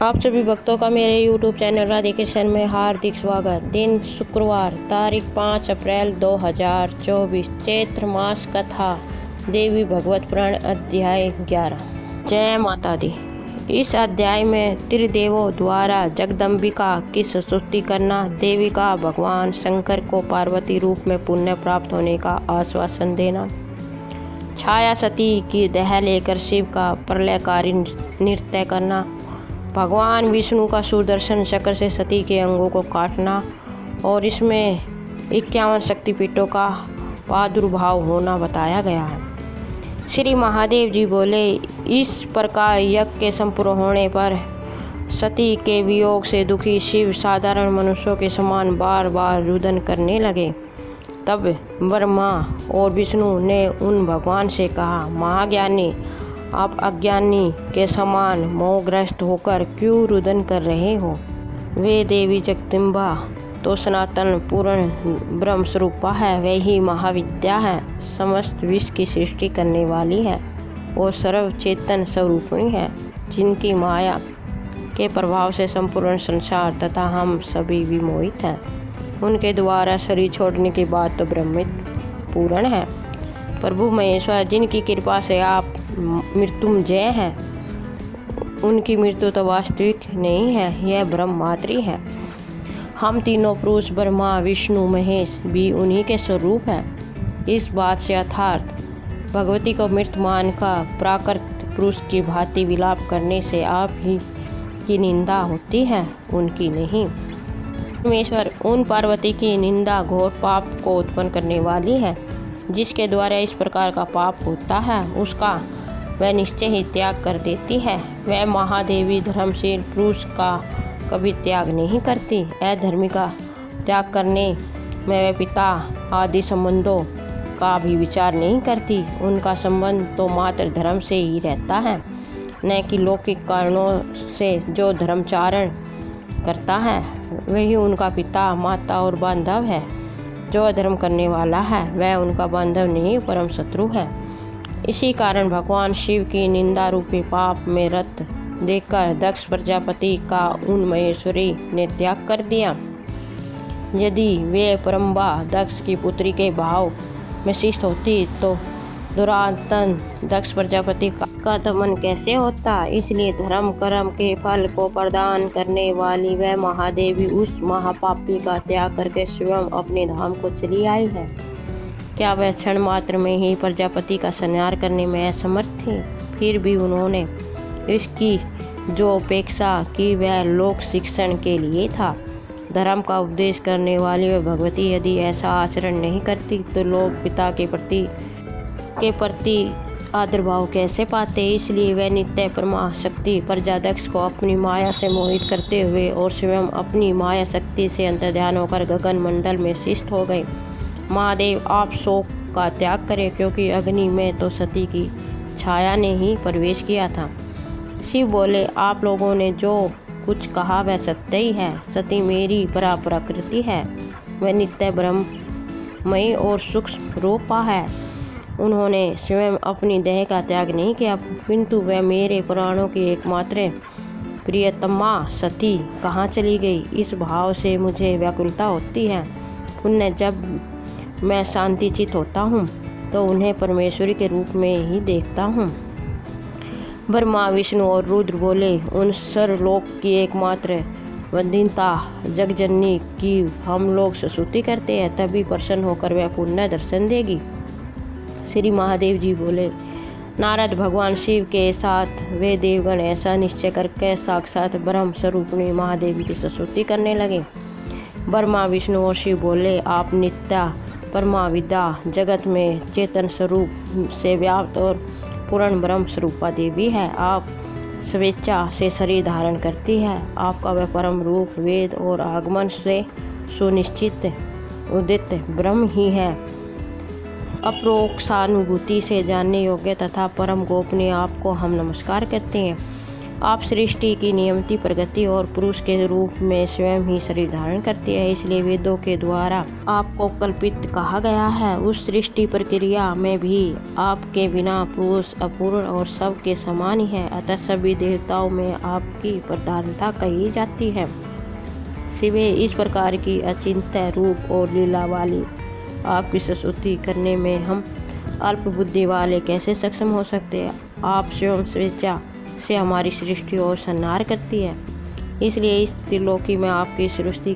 आप सभी भक्तों का मेरे YouTube चैनल राधे कृष्ण में हार्दिक स्वागत। दिन शुक्रवार, तारीख 5 अप्रैल 2024। चैत्र मास कथा, देवी भगवत पुराण, अध्याय 11। जय माता दी। इस अध्याय में त्रिदेवों द्वारा जगदम्बिका की स्तुति करना, देवी का भगवान शंकर को पार्वती रूप में पुण्य प्राप्त होने का आश्वासन देना, छाया सती की देह लेकर शिव का प्रलयकारी नृत्य करना, भगवान विष्णु का सुदर्शन चक्र से सती के अंगों को काटना और इसमें 51 शक्तिपीठों का प्रादुर्भाव होना बताया गया है। श्री महादेव जी बोले, इस प्रकार यज्ञ के संपूर्ण होने पर सती के वियोग से दुखी शिव साधारण मनुष्यों के समान बार बार रुदन करने लगे। तब ब्रह्मा और विष्णु ने उन भगवान से कहा, महाज्ञानी, आप अज्ञानी के समान मोहग्रस्त होकर क्यों रुदन कर रहे हो? वे देवी जगदम्बा तो सनातन पूर्ण ब्रह्म स्वरूपा है, वही महाविद्या है, समस्त विश्व की सृष्टि करने वाली है और सर्वचेतन स्वरूपिणी है, जिनकी माया के प्रभाव से संपूर्ण संसार तथा हम सभी विमोहित हैं। उनके द्वारा शरीर छोड़ने के बाद तो ब्रह्म पूर्ण है। प्रभु महेश्वर, जिनकी कृपा से आप मृत्युंजय हैं, उनकी मृत्यु तो वास्तविक नहीं है, यह ब्रह्म मात्र है। हम तीनों पुरुष ब्रह्मा विष्णु महेश भी उन्हीं के स्वरूप हैं। इस बात से अर्थात भगवती को मृत मान का प्राकृत पुरुष की भांति विलाप करने से आप ही की निंदा होती है, उनकी नहीं। परमेश्वर, उन पार्वती की निंदा घोर पाप को उत्पन्न करने वाली है। जिसके द्वारा इस प्रकार का पाप होता है, उसका वह निश्चय ही त्याग कर देती है। वह महादेवी धर्मशील पुरुष का कभी त्याग नहीं करती। अधर्मी का त्याग करने में वह पिता आदि संबंधों का भी विचार नहीं करती। उनका संबंध तो मात्र धर्म से ही रहता है, न कि लौकिक कारणों से। जो धर्माचरण करता है वही उनका पिता, माता और बांधव है। जो अधर्म करने वाला है वह उनका बांधव नहीं, परम शत्रु है। इसी कारण भगवान शिव की निंदा रूपी पाप में रत देखकर दक्ष प्रजापति का उन महेश्वरी ने त्याग कर दिया। यदि वे परम्बा दक्ष की पुत्री के भाव में शिष्ट होती तो दुरातन दक्ष प्रजापति का दमन कैसे होता। इसलिए धर्म कर्म के फल को प्रदान करने वाली वह महादेवी उस महापापी का त्याग करके स्वयं अपने धाम को चली आई है। क्या वह क्षण मात्र में ही प्रजापति का संहार करने में असमर्थ थी? फिर भी उन्होंने इसकी जो अपेक्षा की वह लोक शिक्षण के लिए था। धर्म का उपदेश करने वाली वह भगवती यदि ऐसा आचरण नहीं करती तो लोग पिता के प्रति आदर भाव कैसे पाते। इसलिए वह नित्य परमा शक्ति प्रजादक्ष को अपनी माया से मोहित करते हुए और स्वयं अपनी माया शक्ति से अंतर्ध्यान होकर गगन मंडल में शिष्ट हो गए। महादेव, आप शोक का त्याग करें, क्योंकि अग्नि में तो सती की छाया ने ही प्रवेश किया था। शिव बोले, आप लोगों ने जो कुछ कहा वह सत्य ही है। सती मेरी परा प्रकृति है, वह नित्य ब्रह्ममयी और सूक्ष्म रूपा है। उन्होंने स्वयं अपनी देह का त्याग नहीं किया, किंतु वह मेरे पुराणों की एकमात्र प्रियतमा सती कहाँ चली गई, इस भाव से मुझे व्याकुलता होती है। उन्हें जब मैं शांतिचित होता हूँ तो उन्हें परमेश्वरी के रूप में ही देखता हूँ। ब्रह्मा विष्णु और रुद्र बोले, उन सर्वलोक की एकमात्र वंदिता जगजननी की हम लोग स्तुति करते हैं, तभी प्रसन्न होकर वह पुण्य दर्शन देगी। श्री महादेव जी बोले, नारद भगवान शिव के साथ वे देवगण ऐसा निश्चय करके साक्षात ब्रह्म स्वरूपिणी महादेवी की स्तुति करने लगे। ब्रह्मा विष्णु और शिव बोले, आप नित्या परमा विद्या जगत में चेतन स्वरूप से व्याप्त और पूर्ण ब्रह्म स्वरूपा देवी है। आप स्वेच्छा से शरीर धारण करती है। आपका वह परम रूप वेद और आगमन से सुनिश्चित उदित ब्रह्म ही है। अप्रोक्षानुभूति से जानने योग्य तथा परम गोपनीय आपको हम नमस्कार करते हैं। आप सृष्टि की नियमित प्रगति और पुरुष के रूप में स्वयं ही शरीर धारण करती है, इसलिए वेदों के द्वारा आपको कल्पित कहा गया है। उस सृष्टि प्रक्रिया में भी आपके बिना पुरुष अपूर्ण और सबके समान ही है, अतः सभी देवताओं में आपकी प्रधानता कही जाती है। सिवे इस प्रकार की अचिंत्य रूप और लीला वाली आपकी स्तुति करने में हम अल्प बुद्धि वाले कैसे सक्षम हो सकते हैं। आप स्वयं स्वेच्छा से हमारी सृष्टि और संहार करती है, इसलिए इस त्रिलोकी में आपकी सृष्टि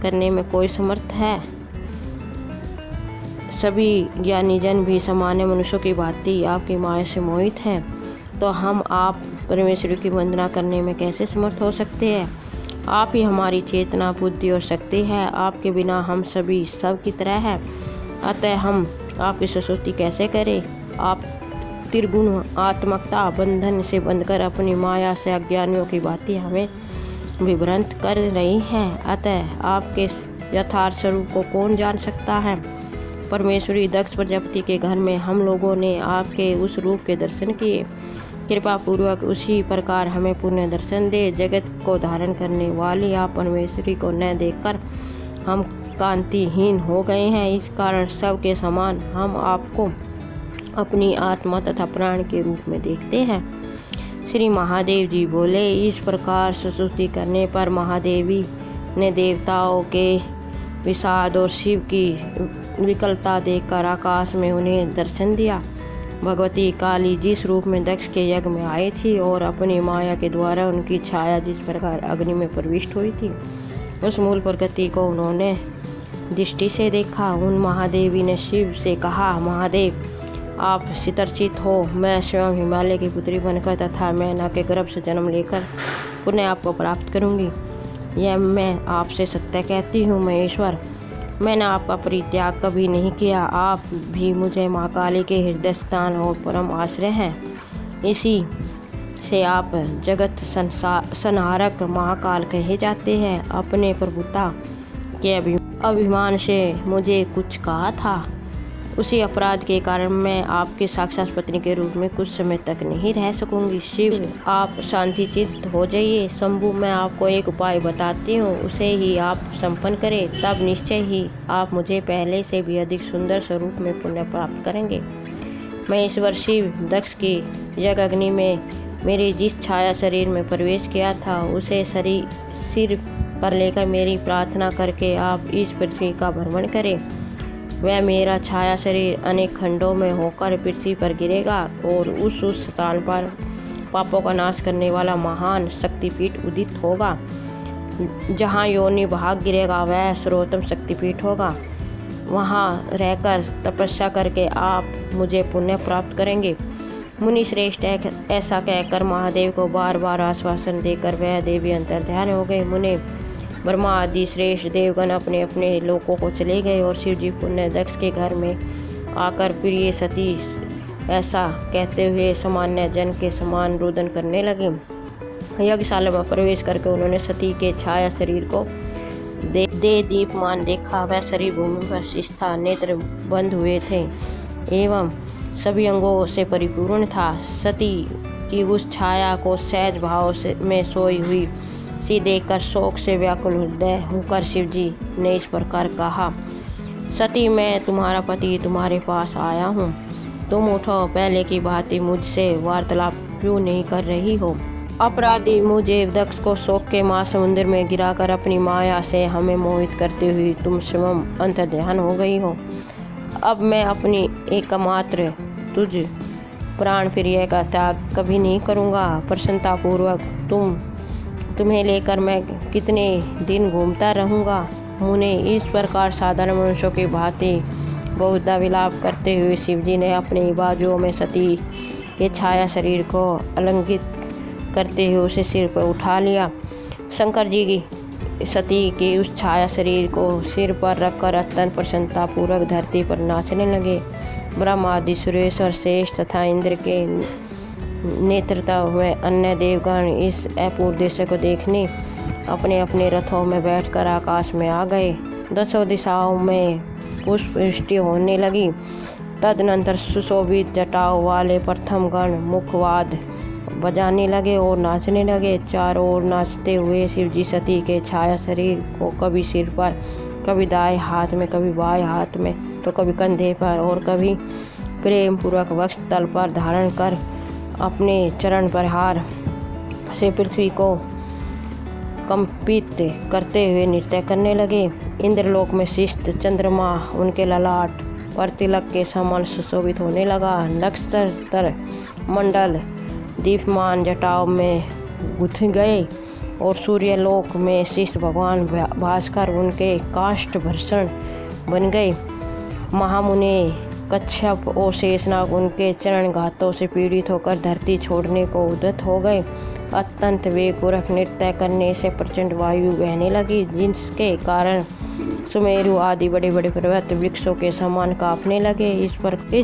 करने में कोई समर्थ है। सभी ज्ञानी जन भी सामान्य मनुष्यों की भांति आपकी माया से मोहित हैं, तो हम आप परमेश्वर की वंदना करने में कैसे समर्थ हो सकते हैं। आप ही हमारी चेतना, बुद्धि और शक्ति है, आपके बिना हम सभी सब की तरह है, अतः हम आपकी स्तुति कैसे करें। आप त्रिगुण आत्मकता बंधन से बंधकर अपनी माया से अज्ञानियों की भांति हमें विभ्रांत कर रही हैं, अतः आपके यथार्थ स्वरूप को कौन जान सकता है। परमेश्वरी दक्ष प्रजापति के घर में हम लोगों ने आपके उस रूप के दर्शन किए, कृपा पूर्वक उसी प्रकार हमें पुण्य दर्शन दे। जगत को धारण करने वाली आप परमेश्वरी को न देखकर हम कांतिहीन हो गए हैं, इस कारण सबके समान हम आपको अपनी आत्मा तथा प्राण के रूप में देखते हैं। श्री महादेव जी बोले, इस प्रकार स्तुति करने पर महादेवी ने देवताओं के विषाद और शिव की विकलता देखकर आकाश में उन्हें दर्शन दिया। भगवती काली जिस रूप में दक्ष के यज्ञ में आई थी और अपनी माया के द्वारा उनकी छाया जिस प्रकार अग्नि में प्रविष्ट हुई थी, उस मूल प्रकृति को उन्होंने दृष्टि से देखा। उन महादेवी ने शिव से कहा, महादेव आप चितर्चित हो, मैं स्वयं हिमालय की पुत्री बनकर तथा मैना के गर्भ से जन्म लेकर पुनः आपको प्राप्त करूंगी। यह मैं आपसे सत्य कहती हूँ महेश्वर, मैंने आपका परित्याग कभी नहीं किया। आप भी मुझे माँ काली के हृदय स्थान और परम आश्रय हैं, इसी से आप जगत संहारक महाकाल कहे जाते हैं। अपने प्रभुता के अभिमान से मुझे कुछ कहा था, उसी अपराध के कारण मैं आपके साक्षात पत्नी के रूप में कुछ समय तक नहीं रह सकूंगी। शिव आप शांति चित्त हो जाइए। शंभु मैं आपको एक उपाय बताती हूँ, उसे ही आप संपन्न करें, तब निश्चय ही आप मुझे पहले से भी अधिक सुंदर स्वरूप में पुण्य प्राप्त करेंगे। महेश्वर शिव दक्ष की यज्ञ अग्नि में मेरी जिस छाया शरीर में प्रवेश किया था, उसे सिर पर लेकर मेरी प्रार्थना करके आप इस पृथ्वी का भ्रमण करें। वह मेरा छाया शरीर अनेक खंडों में होकर पृथ्वी पर गिरेगा और उस स्थान पर पापों का नाश करने वाला महान शक्तिपीठ उदित होगा। जहाँ योनि भाग गिरेगा वह सर्वोत्तम शक्तिपीठ होगा। वहाँ रहकर तपस्या करके आप मुझे पुण्य प्राप्त करेंगे। मुनि श्रेष्ठ ऐसा कहकर महादेव को बार बार आश्वासन देकर वह देवी अंतर्ध्यान हो गए। मुनि ब्रह्मा आदि श्रेष्ठ देवगण अपने अपने लोकों को चले गए और शिवजी पुण्य दक्ष के घर में आकर प्रिय सती ऐसा कहते हुए सामान्य जन के समान रुदन करने लगे। यज्ञशाला में प्रवेश करके उन्होंने सती के छाया शरीर को दे दीपमान देखा। वह शरीर भूमि पर शिष्ट था, नेत्र बंद हुए थे एवं सभी अंगों से परिपूर्ण था। सती की उस छाया को सहज भाव में सोई हुई सी देखकर शोक से व्याकुल हृदय होकर शिवजी ने इस प्रकार कहा, सती मैं तुम्हारा पति तुम्हारे पास आया हूँ, तुम उठो, पहले की भांति मुझसे वार्तालाप क्यों नहीं कर रही हो। अपराधी मुझे दक्ष को शोक के महासमुंदर में गिराकर अपनी माया से हमें मोहित करते हुए तुम स्वयं अंतर्ध्यान हो गई हो। अब मैं अपनी एकमात्र तुझ प्राण प्रिय का त्याग कभी नहीं करूँगा। प्रसन्नतापूर्वक तुम्हें लेकर मैं कितने दिन घूमता रहूँगा। मुने इस प्रकार साधारण मनुष्यों की भांति बहुधा विलाप करते हुए शिवजी ने अपनी बाजुओं में सती के छाया शरीर को अलंकृत करते हुए उसे सिर पर उठा लिया। शंकर जी की सती के उस छाया शरीर को सिर पर रखकर अत्यंत प्रसन्नतापूर्वक धरती पर नाचने लगे। ब्रह्मा आदि सुरेश्वर श्रेष्ठ तथा इंद्र के नेतृत्व में अन्य देवगण इस अपूर्व दृश्य को देखने अपने अपने रथों में बैठकर आकाश में आ गए। दसों दिशाओं में पुष्पवृष्टि होने लगी। तदनंतर सुशोभित जटाओं वाले प्रथम गण मुखवाद बजाने लगे और नाचने लगे। चारों ओर नाचते हुए शिवजी सती के छाया शरीर को कभी सिर पर, कभी दाएं हाथ में, कभी बाएं हाथ में, तो कभी कंधे पर और कभी प्रेम पूर्वक वक्ष तल पर धारण कर अपने चरण प्रहार से पृथ्वी को कंपित करते हुए नृत्य करने लगे। इंद्रलोक में शिष्ट चंद्रमा उनके ललाट पर तिलक के समान सुशोभित होने लगा। नक्षत्र मंडल दीप्यमान जटाओं में गुथ गए और सूर्यलोक में शिष्ट भगवान भास्कर उनके काष्ठ भूषण बन गए। महामुनि कच्छप और शेषनाग उनके चरण घातों से पीड़ित होकर धरती छोड़ने को उद्यत हो गए। अत्यंत वेगपूर्वक नृत्य करने से प्रचंड वायु बहने लगी, जिसके कारण सुमेरु आदि बड़े बड़े पर्वत वृक्षों के समान कांपने लगे। इस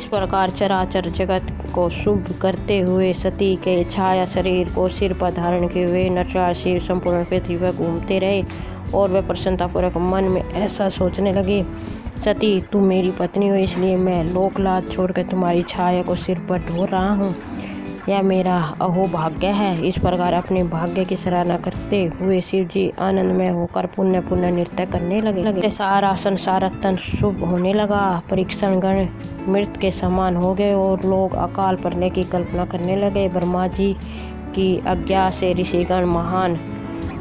प्रकार चराचर जगत को शुभ करते हुए सती के छाया शरीर को सिर पर धारण किए हुए नटराज शिव संपूर्ण पृथ्वी पर घूमते रहे और वे प्रसन्नतापूर्वक मन में ऐसा सोचने लगे, सती तुम मेरी पत्नी हो, इसलिए मैं लोकलाज छोड़कर तुम्हारी छाया को सिर पर ढो रहा हूँ। यह मेरा अहोभाग्य है। इस प्रकार अपने भाग्य की सराहना करते हुए शिवजी आनंदमय होकर पुण्य पुण्य नृत्य करने लगे। सारा संसार अत्यंत शुभ होने लगा। परीक्षण गण मृत के समान हो गए और लोग अकाल प्रलय की कल्पना करने लगे। ब्रह्मा जी की आज्ञा से ऋषिगण महान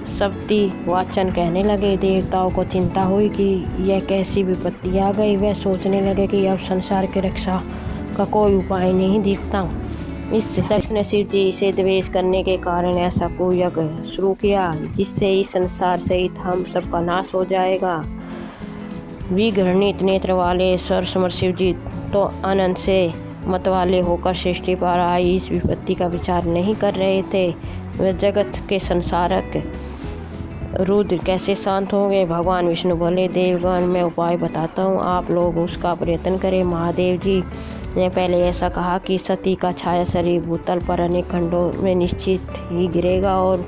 शक्ति वाचन कहने लगे। देवताओं को चिंता हुई कि यह कैसी विपत्ति आ गई। वह सोचने लगे कि अब संसार की रक्षा का कोई उपाय नहीं दिखता। इस दक्ष ने शिव जी से द्वेष करने के कारण ऐसा कोई यज्ञ शुरू किया जिससे इस संसार सहित हम सबका नाश हो जाएगा। विघृणित नेत्र वाले सर्वसमर्थ शिव जी तो आनंद से मतवाले होकर सृष्टि पर आई इस विपत्ति का विचार नहीं कर रहे थे। वे जगत के संसारक रुद्र कैसे शांत होंगे। भगवान विष्णु बोले, देवगण मैं उपाय बताता हूँ, आप लोग उसका प्रयत्न करें। महादेव जी ने पहले ऐसा कहा कि सती का छाया शरीर भूतल पर अनेक खंडों में निश्चित ही गिरेगा और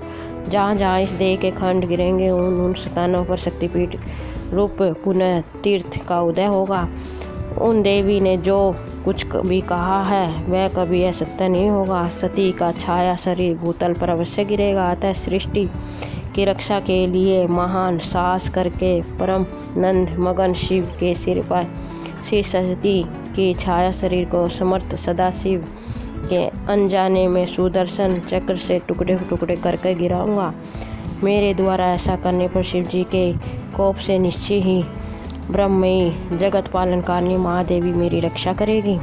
जहाँ जहाँ इस देह के खंड गिरेंगे उन स्थानों पर शक्तिपीठ रूप पुनः तीर्थ का उदय होगा। उन देवी ने जो कुछ भी कहा है वह कभी असत्य नहीं होगा। सती का छाया शरीर भूतल पर अवश्य गिरेगा। अतः सृष्टि की रक्षा के लिए महान साहस करके परम नंद मगन शिव के सिर पर श्री सती की छाया शरीर को समर्थ सदाशिव के अनजाने में सुदर्शन चक्र से टुकड़े टुकड़े करके गिराऊंगा। मेरे द्वारा ऐसा करने पर शिव जी के कोप से निश्चय ही ब्रह्मयी जगत पालन कारिणी महादेवी मेरी रक्षा करेगी।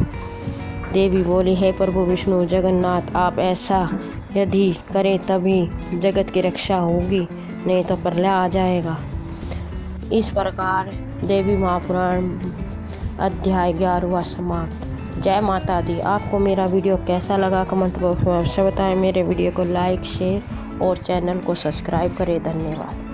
देवी बोली, हे प्रभु विष्णु जगन्नाथ, आप ऐसा यदि करें तभी जगत की रक्षा होगी, नहीं तो प्रलय आ जाएगा। इस प्रकार देवी महापुराण अध्याय 11वां समाप्त। जय माता दी। आपको मेरा वीडियो कैसा लगा कमेंट बॉक्स में अवश्य बताएं। मेरे वीडियो को लाइक, शेयर और चैनल को सब्सक्राइब करें। धन्यवाद।